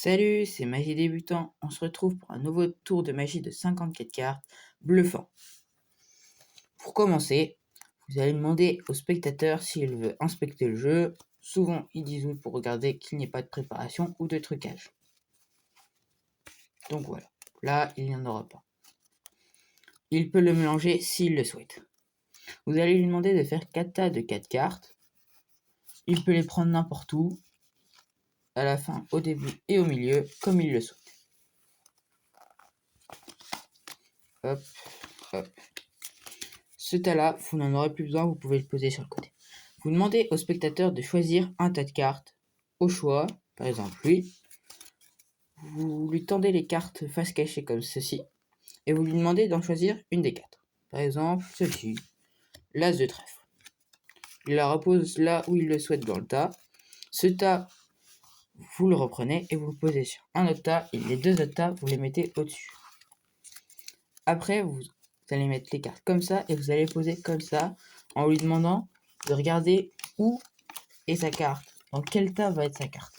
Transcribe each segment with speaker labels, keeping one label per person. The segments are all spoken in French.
Speaker 1: Salut, c'est Magie Débutant. On se retrouve pour un nouveau tour de magie de 54 cartes, bluffant. Pour commencer, vous allez demander au spectateur s'il veut inspecter le jeu. Souvent, ils disent oui pour regarder qu'il n'y ait pas de préparation ou de trucage. Donc voilà, là, il n'y en aura pas. Il peut le mélanger s'il le souhaite. Vous allez lui demander de faire 4 tas de 4 cartes. Il peut les prendre n'importe où, à la fin, au début et au milieu, comme il le souhaite. Hop, hop. Ce tas-là, vous n'en aurez plus besoin, vous pouvez le poser sur le côté. Vous demandez au spectateur de choisir un tas de cartes au choix, par exemple lui. Vous lui tendez les cartes face cachée comme ceci, et vous lui demandez d'en choisir une des 4. Par exemple, celle-ci, l'as de trèfle. Il la repose là où il le souhaite dans le tas. Ce tas, vous le reprenez et vous le posez sur un autre tas, et les 2 autres tas, vous les mettez au-dessus. Après, vous allez mettre les cartes comme ça, et vous allez poser comme ça, en lui demandant de regarder où est sa carte, dans quel tas va être sa carte.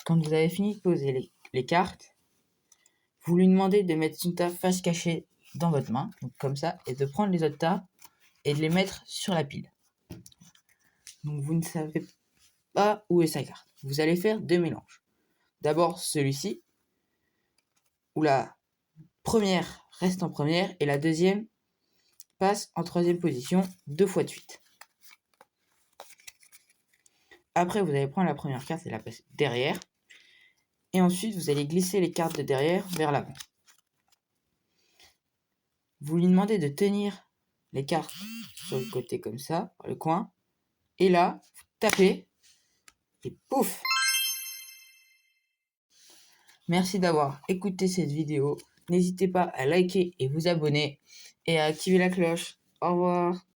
Speaker 1: Quand vous avez fini de poser les cartes, vous lui demandez de mettre son tas face cachée dans votre main, donc comme ça, et de prendre les autres tas et de les mettre sur la pile. Donc vous ne savez pas où est sa carte. Vous allez faire 2 mélanges. D'abord celui-ci, où la première reste en première et la deuxième passe en 3e position 2 fois de suite. Après, vous allez prendre la première carte et la passer derrière. Et ensuite, vous allez glisser les cartes de derrière vers l'avant. Vous lui demandez de tenir les cartes sur le côté comme ça, par le coin. Et là, vous tapez. Et pouf! Merci d'avoir écouté cette vidéo. N'hésitez pas à liker et vous abonner. Et à activer la cloche. Au revoir!